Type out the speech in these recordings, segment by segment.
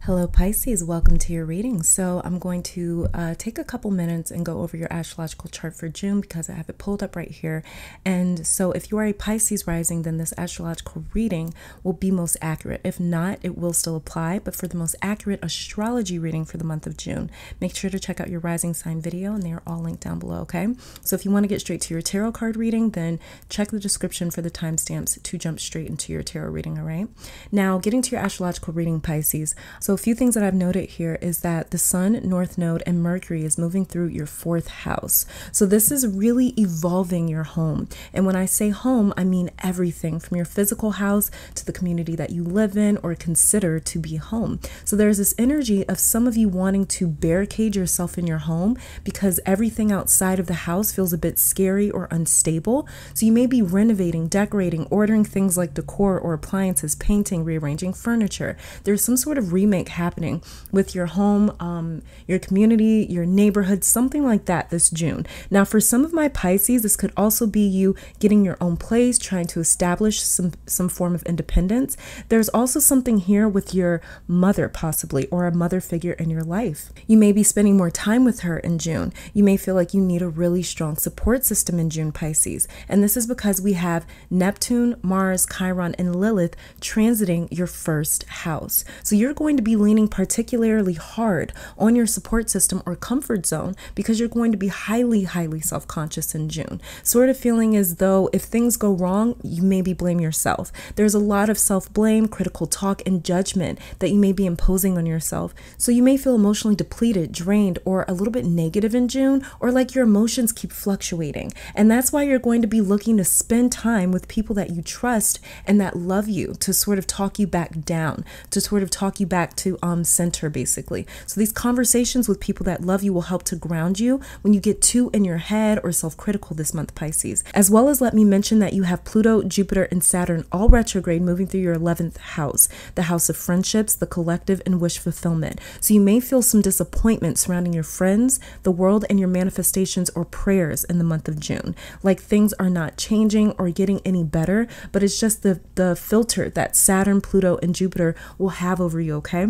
Hello Pisces, welcome to your reading. So I'm going to take a couple minutes and go over your astrological chart for June because I have it pulled up right here. And so if you are a Pisces rising, then this astrological reading will be most accurate. If not, it will still apply. But for the most accurate astrology reading for the month of June, make sure to check out your rising sign video and they are all linked down below, okay? So if you want to get straight to your tarot card reading, then check the description for the timestamps to jump straight into your tarot reading, all right? Now, getting to your astrological reading, Pisces. So a few things that I've noted here is that the Sun, North Node, and Mercury is moving through your fourth house. So this is really evolving your home. And when I say home, I mean everything from your physical house to the community that you live in or consider to be home. So there's this energy of some of you wanting to barricade yourself in your home because everything outside of the house feels a bit scary or unstable. So you may be renovating, decorating, ordering things like decor or appliances, painting, rearranging furniture. There's some sort of remake happening with your home, your community, your neighborhood, something like that this June. Now, for some of my Pisces, this could also be you getting your own place, trying to establish some form of independence. There's also something here with your mother possibly, or a mother figure in your life. You may be spending more time with her in June. You may feel like you need a really strong support system in June, Pisces. And this is because we have Neptune, Mars, Chiron, and Lilith transiting your first house. So you're going to be leaning particularly hard on your support system or comfort zone because you're going to be highly self-conscious in June. Sort of feeling as though if things go wrong, you maybe blame yourself. There's a lot of self-blame, critical talk, and judgment that you may be imposing on yourself. So you may feel emotionally depleted, drained, or a little bit negative in June, or like your emotions keep fluctuating. And that's why you're going to be looking to spend time with people that you trust and that love you to sort of talk you back down, to sort of talk you back to center, basically. So these conversations with people that love you will help to ground you when you get too in your head or self-critical this month, Pisces. As well as let me mention that you have Pluto, Jupiter, and Saturn all retrograde moving through your 11th house, the house of friendships, the collective, and wish fulfillment. So you may feel some disappointment surrounding your friends, the world, and your manifestations or prayers in the month of June. Like things are not changing or getting any better, but it's just the filter that Saturn, Pluto, and Jupiter will have over you, okay?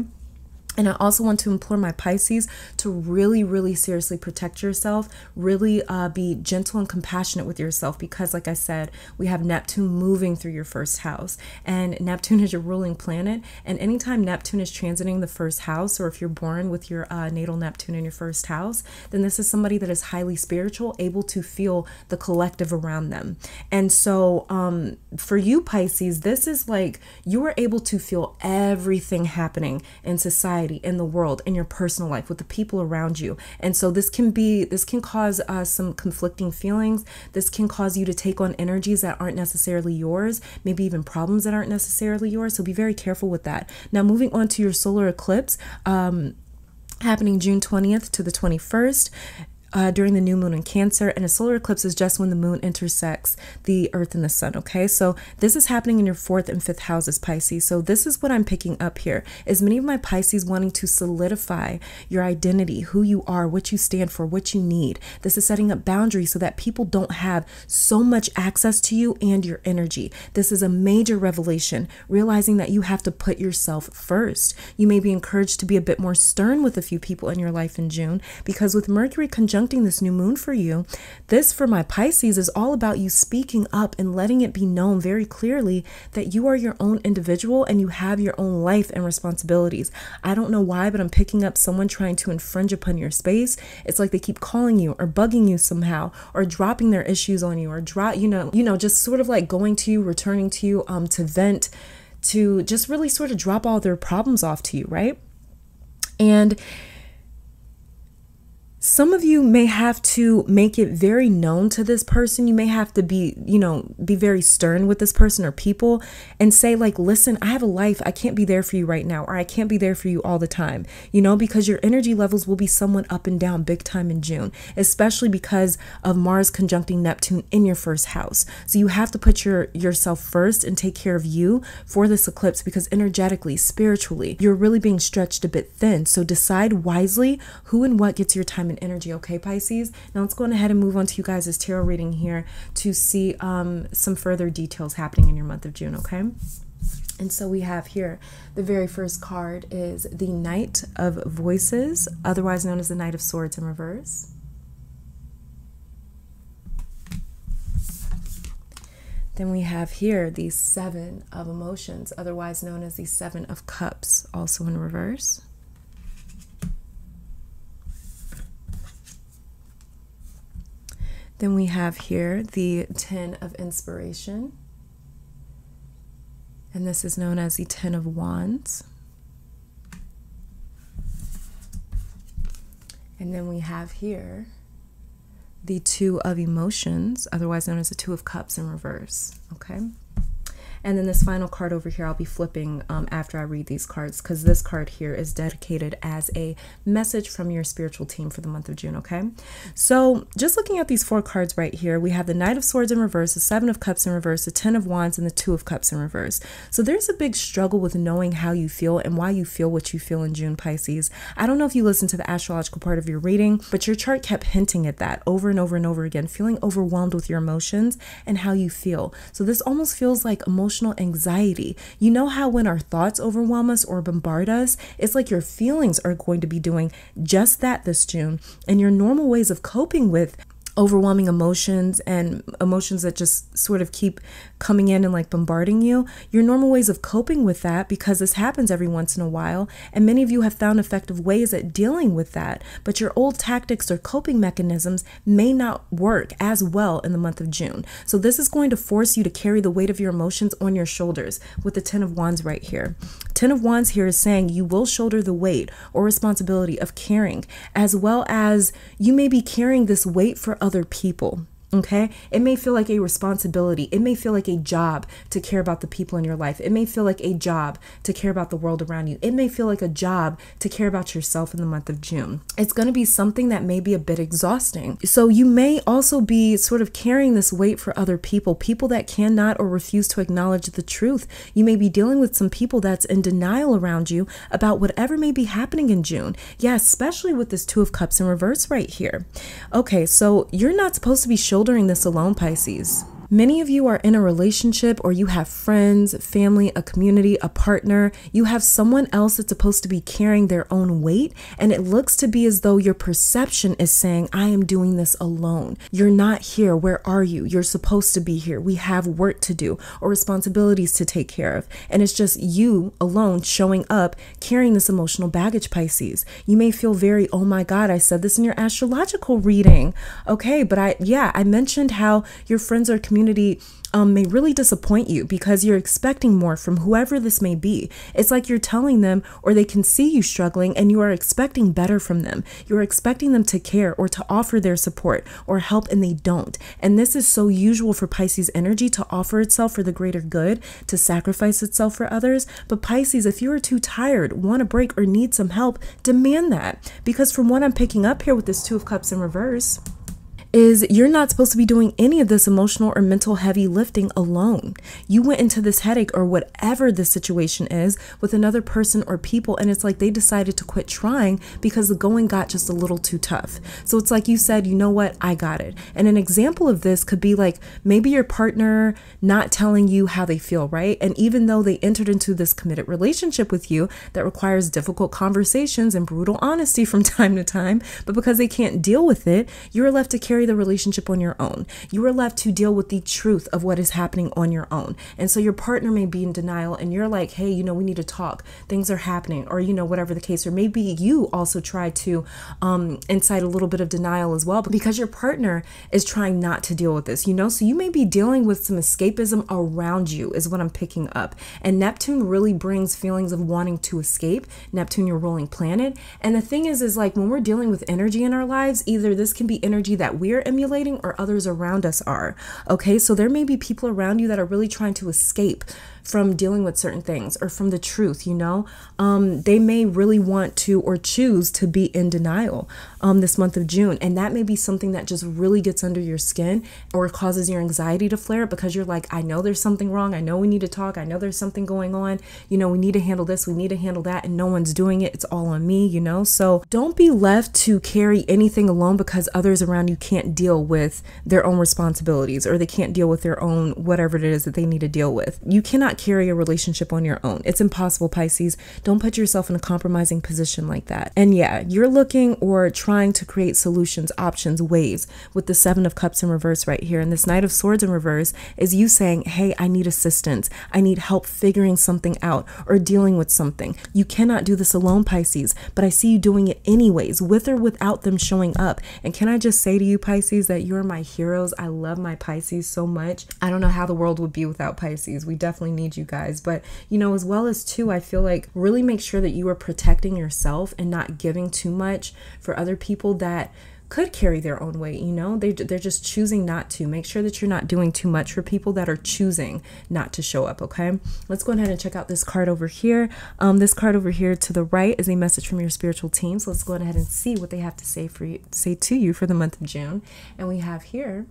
And I also want to implore my Pisces to really seriously protect yourself, really be gentle and compassionate with yourself because, like I said, we have Neptune moving through your first house. And Neptune is your ruling planet. And anytime Neptune is transiting the first house, or if you're born with your natal Neptune in your first house, then this is somebody that is highly spiritual, able to feel the collective around them. And so for you, Pisces, this is like you are able to feel everything happening in society, in the world, in your personal life, with the people around you. And so this can cause some conflicting feelings. This can cause you to take on energies that aren't necessarily yours, maybe even problems that aren't necessarily yours. So be very careful with that. Now, moving on to your solar eclipse, happening June 20th to the 21st. During the new moon in Cancer, and a solar eclipse is just when the moon intersects the earth and the sun, okay? So this is happening in your 4th and 5th houses, Pisces. So this is what I'm picking up here, is many of my Pisces wanting to solidify your identity, who you are, what you stand for, what you need. This is setting up boundaries so that people don't have so much access to you and your energy. This is a major revelation, realizing that you have to put yourself first. You may be encouraged to be a bit more stern with a few people in your life in June, because with Mercury conjunct this new moon for you, this for my Pisces is all about you speaking up and letting it be known very clearly that you are your own individual and you have your own life and responsibilities. I don't know why, but I'm picking up someone trying to infringe upon your space. It's like they keep calling you or bugging you somehow, or dropping their issues on you, or just sort of like going to you, returning to you, to vent, to just really sort of drop all their problems off to you, right? And some of you may have to make it very known to this person. You may have to be very stern with this person or people and say like, listen, I have a life. I can't be there for you right now, or I can't be there for you all the time, because your energy levels will be somewhat up and down big time in June, especially because of Mars conjuncting Neptune in your first house. So you have to put yourself first and take care of you for this eclipse, because energetically, spiritually, you're really being stretched a bit thin. So decide wisely who and what gets your time and energy, okay, Pisces? Now let's go ahead and move on to you guys' tarot reading here to see some further details happening in your month of June, okay? And so we have here, the very first card is the Knight of Voices, otherwise known as the Knight of Swords in reverse. Then we have here the Seven of Emotions, otherwise known as the Seven of Cups, also in reverse. Then we have here the Ten of Inspiration, and this is known as the Ten of Wands. And then we have here the Two of Emotions, otherwise known as the Two of Cups in reverse, okay? And then this final card over here, I'll be flipping after I read these cards, because this card here is dedicated as a message from your spiritual team for the month of June, okay? So just looking at these 4 cards right here, we have the Knight of Swords in reverse, the Seven of Cups in reverse, the Ten of Wands, and the Two of Cups in reverse. So there's a big struggle with knowing how you feel and why you feel what you feel in June, Pisces. I don't know if you listened to the astrological part of your reading, but your chart kept hinting at that over and over and over again, feeling overwhelmed with your emotions and how you feel. So this almost feels like emotional anxiety. You know how when our thoughts overwhelm us or bombard us, it's like your feelings are going to be doing just that this June, and your normal ways of coping with overwhelming emotions and emotions that just sort of keep coming in and like bombarding you, your normal ways of coping with that, because this happens every once in a while, and many of you have found effective ways at dealing with that, but your old tactics or coping mechanisms may not work as well in the month of June. So this is going to force you to carry the weight of your emotions on your shoulders with the Ten of Wands right here. Ten of Wands here is saying you will shoulder the weight or responsibility of caring, as well as you may be carrying this weight for other people. Okay, it may feel like a responsibility. It may feel like a job to care about the people in your life. It may feel like a job to care about the world around you. It may feel like a job to care about yourself in the month of June. It's going to be something that may be a bit exhausting. So you may also be sort of carrying this weight for other people, people that cannot or refuse to acknowledge the truth. You may be dealing with some people that's in denial around you about whatever may be happening in June. Yeah, especially with this Two of Cups in reverse right here. Okay, so you're not supposed to be shouldering this alone, Pisces. Many of you are in a relationship, or you have friends, family, a community, a partner. You have someone else that's supposed to be carrying their own weight, and it looks to be as though your perception is saying, I am doing this alone. You're not here. Where are you? You're supposed to be here. We have work to do or responsibilities to take care of. And it's just you alone showing up, carrying this emotional baggage, Pisces. You may feel very, oh my God, I said this in your astrological reading. Okay, but I mentioned how your friends or community may really disappoint you because you're expecting more from whoever this may be. It's like you're telling them, or they can see you struggling, and you are expecting better from them. You're expecting them to care or to offer their support or help, and they don't. And this is so usual for Pisces energy, to offer itself for the greater good, to sacrifice itself for others. But Pisces, if you are too tired, want a break, or need some help, demand that. Because from what I'm picking up here with this Two of Cups in reverse, is you're not supposed to be doing any of this emotional or mental heavy lifting alone. You went into this headache or whatever the situation is with another person or people, and it's like they decided to quit trying because the going got just a little too tough. So it's like you said, you know what, I got it. And an example of this could be like maybe your partner not telling you how they feel, right? And even though they entered into this committed relationship with you that requires difficult conversations and brutal honesty from time to time, but because they can't deal with it, you're left to carry the relationship on your own. You are left to deal with the truth of what is happening on your own. And so your partner may be in denial, and you're like, hey, you know, we need to talk. Things are happening, or, you know, whatever the case. Or maybe you also try to incite a little bit of denial as well, because your partner is trying not to deal with this, you know? So you may be dealing with some escapism around you is what I'm picking up. And Neptune really brings feelings of wanting to escape. Neptune, your ruling planet. And the thing is like when we're dealing with energy in our lives, either this can be energy that we're emulating or others around us are. Okay, so there may be people around you that are really trying to escape from dealing with certain things or from the truth, you know. They may really want to or choose to be in denial this month of June. And that may be something that just really gets under your skin or causes your anxiety to flare, because you're like, I know there's something wrong. I know we need to talk. I know there's something going on. You know, we need to handle this. We need to handle that. And no one's doing it. It's all on me, you know. So don't be left to carry anything alone because others around you can't deal with their own responsibilities, or they can't deal with their own whatever it is that they need to deal with. You cannot cannot carry a relationship on your own. It's impossible, Pisces. Don't put yourself in a compromising position like that. And yeah, you're looking or trying to create solutions, options, ways with the Seven of Cups in reverse right here. And this Knight of Swords in reverse is you saying, hey, I need assistance. I need help figuring something out or dealing with something. You cannot do this alone, Pisces, but I see you doing it anyways, with or without them showing up. And can I just say to you, Pisces, that you're my heroes. I love my Pisces so much. I don't know how the world would be without Pisces. We definitely need you guys. But, you know, as well as too, I feel like really make sure that you are protecting yourself and not giving too much for other people that could carry their own weight. You know, they're just choosing not to. Make sure that you're not doing too much for people that are choosing not to show up. Okay, let's go ahead and check out this card over here. This card over here to the right is a message from your spiritual team. So let's go ahead and see what they have to say to you for the month of June. And we have here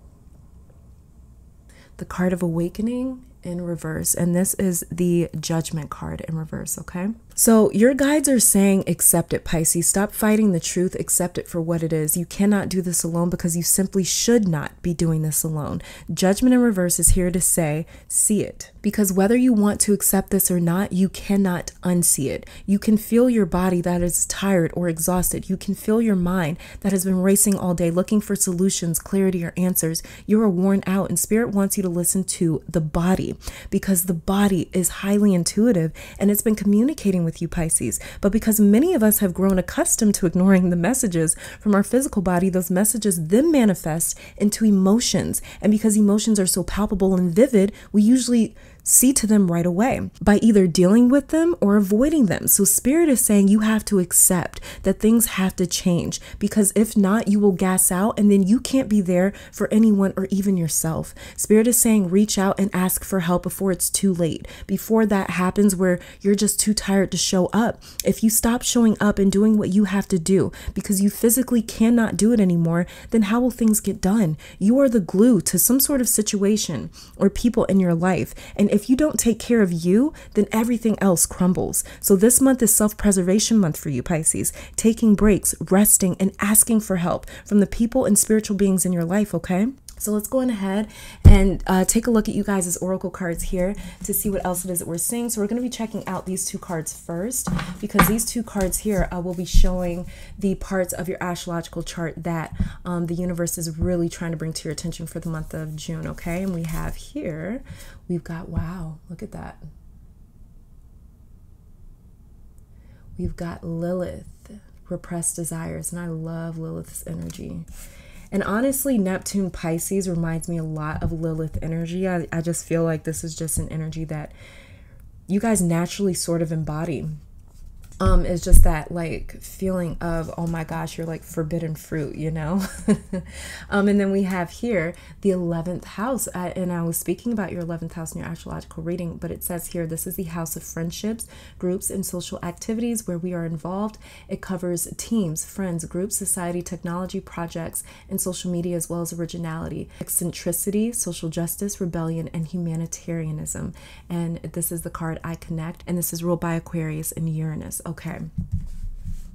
the card of awakening in reverse, and this is the Judgment card in reverse. Okay, so your guides are saying accept it, Pisces. Stop fighting the truth. Accept it for what it is. You cannot do this alone because you simply should not be doing this alone. Judgment in reverse is here to say see it, because whether you want to accept this or not, you cannot unsee it. You can feel your body that is tired or exhausted. You can feel your mind that has been racing all day looking for solutions, clarity, or answers. You are worn out, and Spirit wants you to listen to the body, because the body is highly intuitive and it's been communicating with you, Pisces. But because many of us have grown accustomed to ignoring the messages from our physical body, those messages then manifest into emotions. And because emotions are so palpable and vivid, we usually see to them right away by either dealing with them or avoiding them. So Spirit is saying you have to accept that things have to change, because if not, you will gas out and then you can't be there for anyone or even yourself. Spirit is saying reach out and ask for help before it's too late, before that happens where you're just too tired to show up. If you stop showing up and doing what you have to do because you physically cannot do it anymore, then how will things get done? You are the glue to some sort of situation or people in your life. And if you don't take care of you, then everything else crumbles. So this month is self-preservation month for you, Pisces. Taking breaks, resting, and asking for help from the people and spiritual beings in your life, okay? So let's go on ahead and take a look at you guys' oracle cards here to see what else it is that we're seeing. So we're going to be checking out these two cards first, because these two cards here will be showing the parts of your astrological chart that the universe is really trying to bring to your attention for the month of June, okay? And we have here, we've got, wow, look at that. We've got Lilith, repressed desires, and I love Lilith's energy. And honestly, Neptune Pisces reminds me a lot of Lilith energy. I just feel like this is just an energy that you guys naturally sort of embody. It's just that like feeling of, oh my gosh, you're like forbidden fruit, you know? And then we have here the 11th house. And I was speaking about your 11th house in your astrological reading, but it says here, this is the house of friendships, groups, and social activities where we are involved. It covers teams, friends, groups, society, technology, projects, and social media, as well as originality, eccentricity, social justice, rebellion, and humanitarianism. And this is the card I Connect, and this is ruled by Aquarius and Uranus. Okay.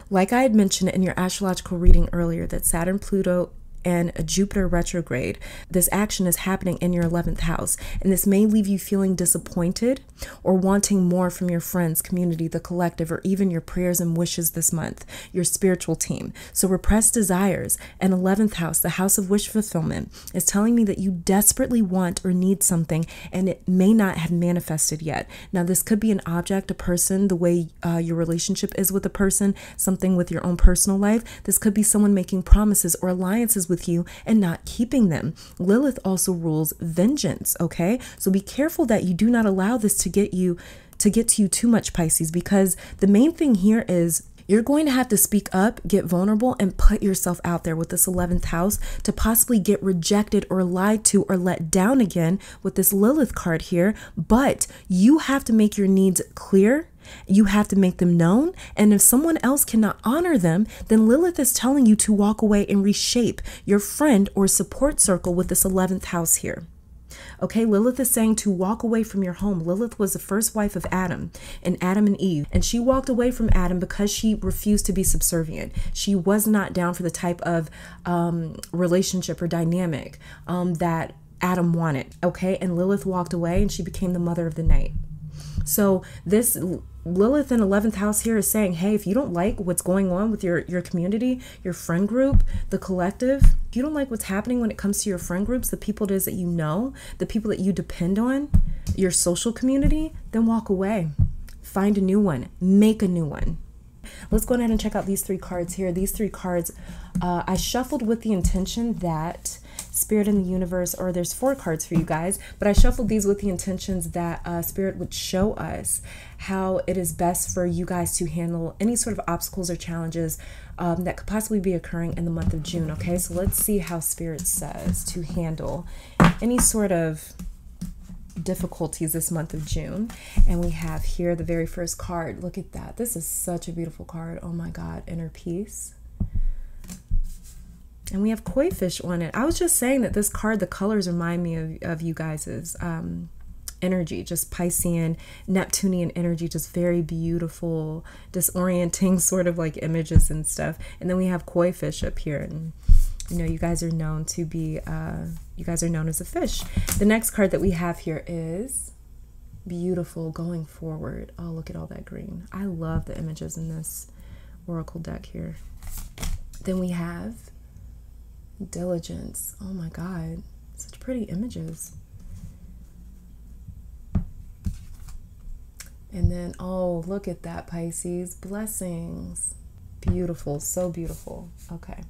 Like I had mentioned in your astrological reading earlier, that Saturn, Pluto, and a Jupiter retrograde, this action is happening in your 11th house, and this may leave you feeling disappointed or wanting more from your friends, community, the collective, or even your prayers and wishes this month, your spiritual team. So repressed desires and 11th house, the house of wish fulfillment, is telling me that you desperately want or need something and it may not have manifested yet. Now this could be an object, a person, the way your relationship is with a person, something with your own personal life. This could be someone making promises or alliances with you and not keeping them. Lilith also rules vengeance, okay? So be careful that you do not allow this to get to you too much, Pisces, because the main thing here is you're going to have to speak up, get vulnerable, and put yourself out there with this 11th house to possibly get rejected or lied to or let down again with this Lilith card here. But you have to make your needs clear. You have to make them known. And if someone else cannot honor them, then Lilith is telling you to walk away and reshape your friend or support circle with this 11th house here. Okay, Lilith is saying to walk away from your home. Lilith was the first wife of Adam and Eve, and she walked away from Adam because she refused to be subservient. She was not down for the type of relationship or dynamic that Adam wanted. Okay, and Lilith walked away and she became the mother of the night. So this Lilith in 11th house here is saying, hey, if you don't like what's going on with your community, your friend group, the collective, if you don't like what's happening when it comes to your friend groups, the people it is that you know, the people that you depend on, your social community, then walk away. Find a new one. Make a new one. Let's go ahead and check out these 3 cards here. These 3 cards I shuffled with the intention that Spirit in the universe, or there's 4 cards for you guys, but I shuffled these with the intentions that Spirit would show us how it is best for you guys to handle any sort of obstacles or challenges that could possibly be occurring in the month of June. Okay, so let's see how Spirit says to handle any sort of difficulties this month of June. And we have here the very first card. Look at that. This is such a beautiful card. Oh my God, inner peace. And we have koi fish on it. I was just saying that this card, the colors remind me of you guys's energy, just Piscean, Neptunian energy, just very beautiful, disorienting sort of like images and stuff. And then we have koi fish up here, and you know, you guys are known to be, you guys are known as a fish. The next card that we have here is beautiful, going forward. Oh, look at all that green. I love the images in this oracle deck here. Then we have diligence. Oh my God, such pretty images. And then, oh, look at that, Pisces, blessings. Beautiful, so beautiful. Okay.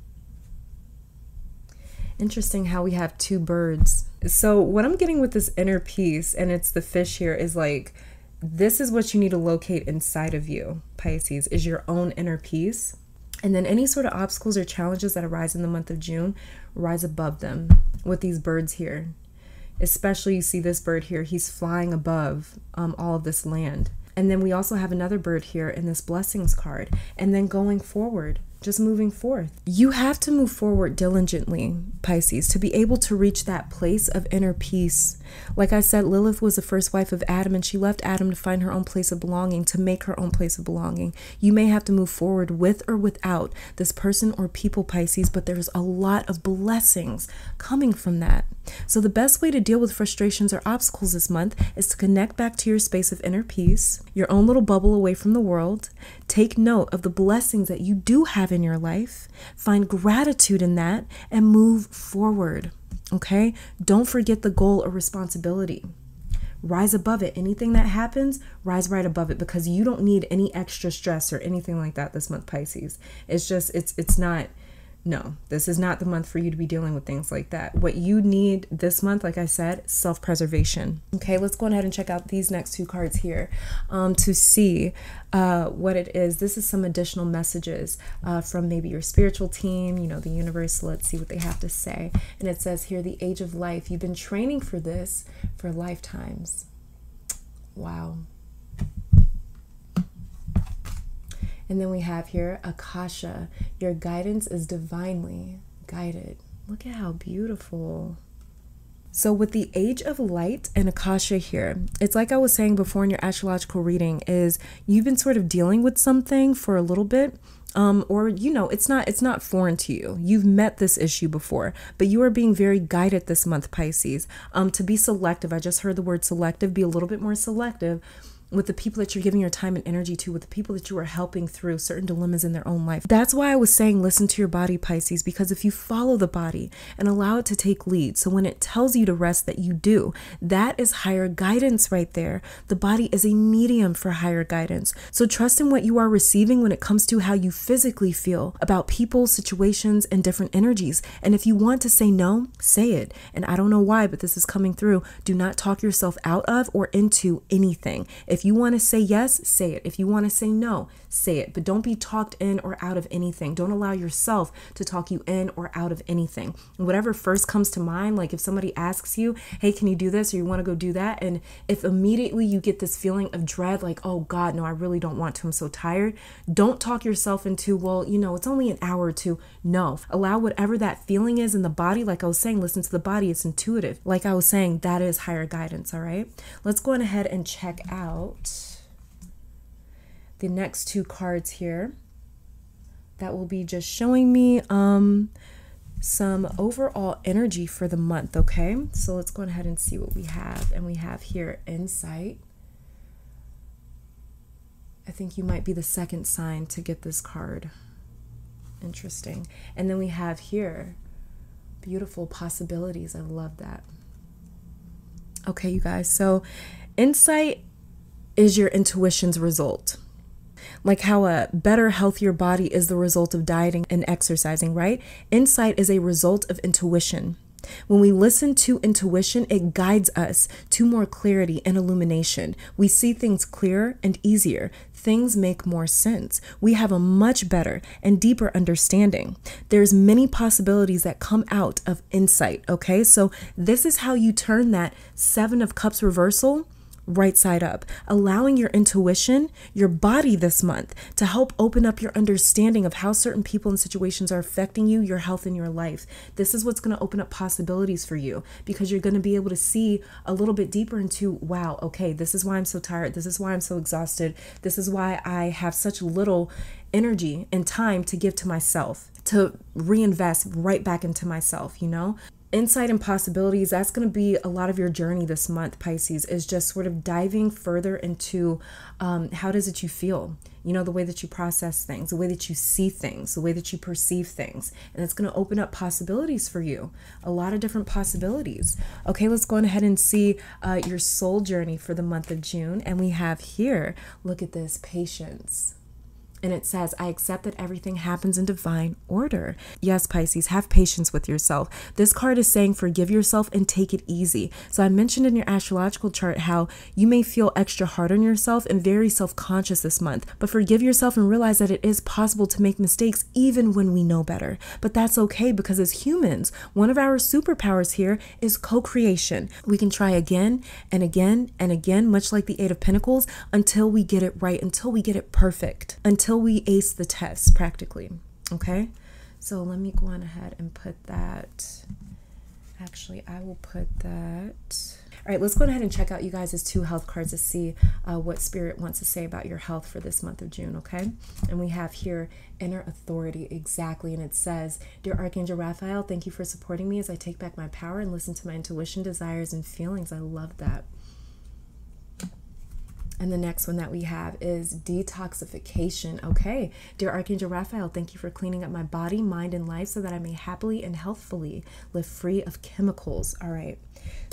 Interesting how we have 2 birds. So what I'm getting with this inner peace, and it's the fish here, is like, this is what you need to locate inside of you, Pisces, is your own inner peace. And then any sort of obstacles or challenges that arise in the month of June, rise above them with these birds here. Especially, you see this bird here, he's flying above all of this land. And then we also have another bird here in this blessings card. And then going forward, just moving forth. You have to move forward diligently, Pisces, to be able to reach that place of inner peace. Like I said, Lilith was the first wife of Adam, and she left Adam to find her own place of belonging, to make her own place of belonging. You may have to move forward with or without this person or people, Pisces, but there's a lot of blessings coming from that. So the best way to deal with frustrations or obstacles this month is to connect back to your space of inner peace, your own little bubble away from the world. Take note of the blessings that you do have in your life. Find gratitude in that and move forward. Okay? Don't forget the goal or responsibility. Rise above it. Anything that happens, rise right above it, because you don't need any extra stress or anything like that this month, Pisces. It's just, it's not. No, this is not the month for you to be dealing with things like that. What you need this month, like I said, self-preservation. Okay, let's go ahead and check out these next 2 cards here to see what it is. This is some additional messages from maybe your spiritual team, you know, the universe. Let's see what they have to say. And it says here, the age of life. You've been training for this for lifetimes. Wow. And then we have here, Akasha, your guidance is divinely guided. Look at how beautiful. So with the age of light and Akasha here, it's like I was saying before in your astrological reading, is you've been sort of dealing with something for a little bit, or, you know, it's not foreign to you. You've met this issue before, but you are being very guided this month, Pisces, to be selective. I just heard the word selective. Be a little bit more selective with the people that you're giving your time and energy to, with the people that you are helping through certain dilemmas in their own life. That's why I was saying listen to your body, Pisces, because if you follow the body and allow it to take lead, so when it tells you to rest, that you do, that is higher guidance right there. The body is a medium for higher guidance. So trust in what you are receiving when it comes to how you physically feel about people, situations, and different energies. And if you want to say no, say it. And I don't know why, but this is coming through. Do not talk yourself out of or into anything. If you want to say yes, say it. If you want to say no, say it. But don't be talked in or out of anything. Don't allow yourself to talk you in or out of anything. And whatever first comes to mind, like if somebody asks you, hey, can you do this? Or you want to go do that? And if immediately you get this feeling of dread, like, oh God, no, I really don't want to. I'm so tired. Don't talk yourself into, well, you know, it's only an hour or two. No, allow whatever that feeling is in the body. Like I was saying, listen to the body. It's intuitive. Like I was saying, that is higher guidance. All right. Let's go on ahead and check out the next 2 cards here. That will be just showing me some overall energy for the month. Okay, so let's go ahead and see what we have. And we have here insight, I think you might be the second sign to get this card. Interesting. And then we have here, beautiful possibilities. I love that. Okay, you guys. So insight is your intuition's result. Like how a better, healthier body is the result of dieting and exercising, right? Insight is a result of intuition. When we listen to intuition, it guides us to more clarity and illumination. We see things clearer and easier. Things make more sense. We have a much better and deeper understanding. There's many possibilities that come out of insight, okay? So this is how you turn that Seven of Cups reversal right side up, allowing your intuition, your body this month to help open up your understanding of how certain people and situations are affecting you, your health, and your life. This is what's going to open up possibilities for you, because you're going to be able to see a little bit deeper into, wow, okay, this is why I'm so tired. This is why I'm so exhausted. This is why I have such little energy and time to give to myself, to reinvest right back into myself, you know? Insight and possibilities, that's going to be a lot of your journey this month, Pisces, is just sort of diving further into how does it you feel, you know, the way that you process things, the way that you see things, the way that you perceive things. And it's going to open up possibilities for you, a lot of different possibilities. Okay, let's go ahead and see your soul journey for the month of June. And we have here, look at this, patience. And it says, I accept that everything happens in divine order. Yes, Pisces, have patience with yourself. This card is saying forgive yourself and take it easy. So I mentioned in your astrological chart how you may feel extra hard on yourself and very self-conscious this month. But forgive yourself and realize that it is possible to make mistakes even when we know better. But that's okay, because as humans, one of our superpowers here is co-creation. We can try again and again and again, much like the Eight of Pentacles, until we get it right, until we get it perfect, until we ace the test practically. Okay, so let me go on ahead and put that. Actually, I will put that. All right, let's go ahead and check out you guys' two health cards to see what Spirit wants to say about your health for this month of June, okay? And we have here inner authority, exactly. And it says, Dear Archangel Raphael, thank you for supporting me as I take back my power and listen to my intuition, desires, and feelings. I love that. And the next one that we have is detoxification. Okay, dear Archangel Raphael, thank you for cleaning up my body, mind, and life so that I may happily and healthfully live free of chemicals. All right.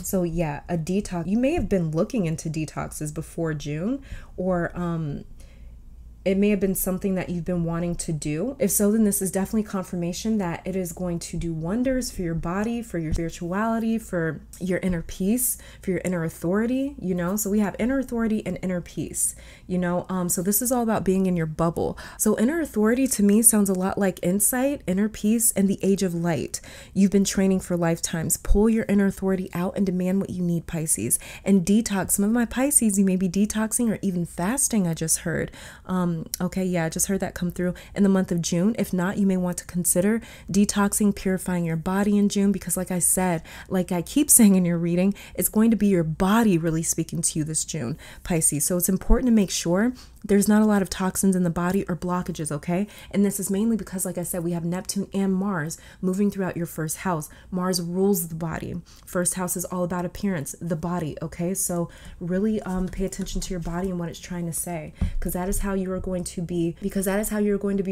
So yeah, a detox. You may have been looking into detoxes before June, or it may have been something that you've been wanting to do. If so, then this is definitely confirmation that it is going to do wonders for your body, for your spirituality, for your inner peace, for your inner authority, you know? So we have inner authority and inner peace, you know? So this is all about being in your bubble. So inner authority to me sounds a lot like insight, inner peace, and the age of light. You've been training for lifetimes. Pull your inner authority out and demand what you need, Pisces. And detox. Some of my Pisces, you may be detoxing or even fasting, I just heard. Okay, yeah, I just heard that come through in the month of June. If not, you may want to consider detoxing, purifying your body in June, because like I said, like I keep saying in your reading, it's going to be your body really speaking to you this June, Pisces. So it's important to make sure there's not a lot of toxins in the body or blockages, okay? And this is mainly because, like I said, we have Neptune and Mars moving throughout your first house. Mars rules the body. First house is all about appearance, the body, okay? So really pay attention to your body and what it's trying to say, because that is how you are going to be,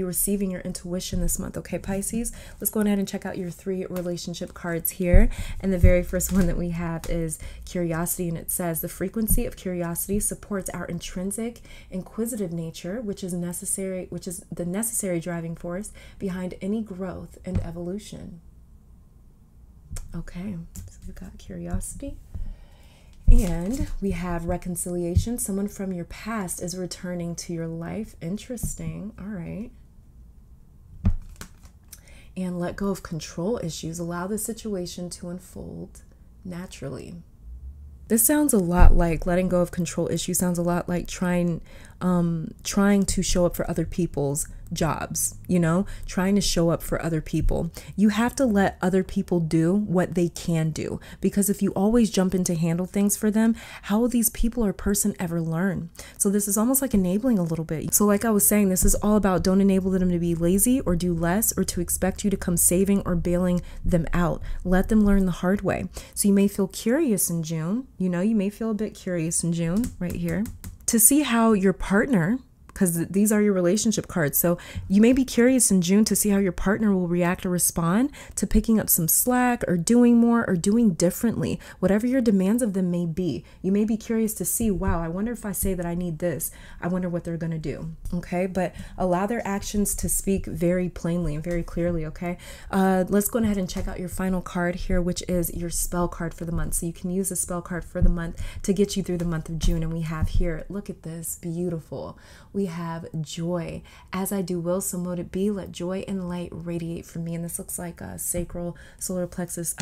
receiving your intuition this month, okay, Pisces? Let's go ahead and check out your 3 relationship cards here. And the very first one that we have is curiosity, and it says, the frequency of curiosity supports our intrinsic inquisitive nature, which is the necessary driving force behind any growth and evolution. Okay, so we've got curiosity. And we have reconciliation. Someone from your past is returning to your life. Interesting. All right. And let go of control issues. Allow the situation to unfold naturally. This sounds a lot like letting go of control issues. Sounds a lot like trying to show up for other people's jobs, you know, trying to show up for other people. You have to let other people do what they can do, because if you always jump in to handle things for them, how will these people or person ever learn? So this is almost like enabling a little bit. So like I was saying, this is all about don't enable them to be lazy or do less or to expect you to come saving or bailing them out. Let them learn the hard way. So you may feel curious in June, you know, you may feel a bit curious in June right here to see how your partner because these are your relationship cards. So you may be curious in June to see how your partner will react or respond to picking up some slack or doing more or doing differently, whatever your demands of them may be. You may be curious to see, wow, I wonder if I say that I need this, I wonder what they're going to do. Okay, but allow their actions to speak very plainly and very clearly. Okay, let's go ahead and check out your final card here, which is your spell card for the month. So you can use the spell card for the month to get you through the month of June. And we have here, look at this, beautiful. We have joy. As I do will, so mote it be. Let joy and light radiate from me. And this looks like a sacral solar plexus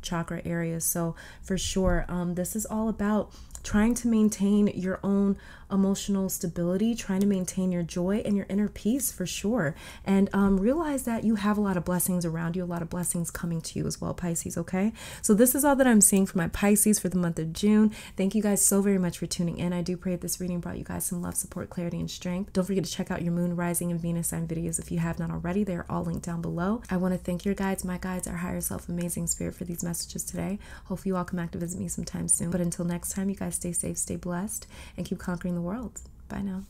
chakra area. So for sure, this is all about trying to maintain your own emotional stability, trying to maintain your joy and your inner peace for sure. And realize that you have a lot of blessings around you, a lot of blessings coming to you as well, Pisces, okay? So this is all that I'm seeing for my Pisces for the month of June. Thank you guys so very much for tuning in. I do pray that this reading brought you guys some love, support, clarity, and strength. Don't forget to check out your moon, rising, and Venus sign videos if you have not already. They're all linked down below. I want to thank your guides, my guides, our higher self, amazing spirit for these messages today. Hopefully you all come back to visit me sometime soon. But until next time, you guys stay safe, stay blessed, and keep conquering the world. Bye now.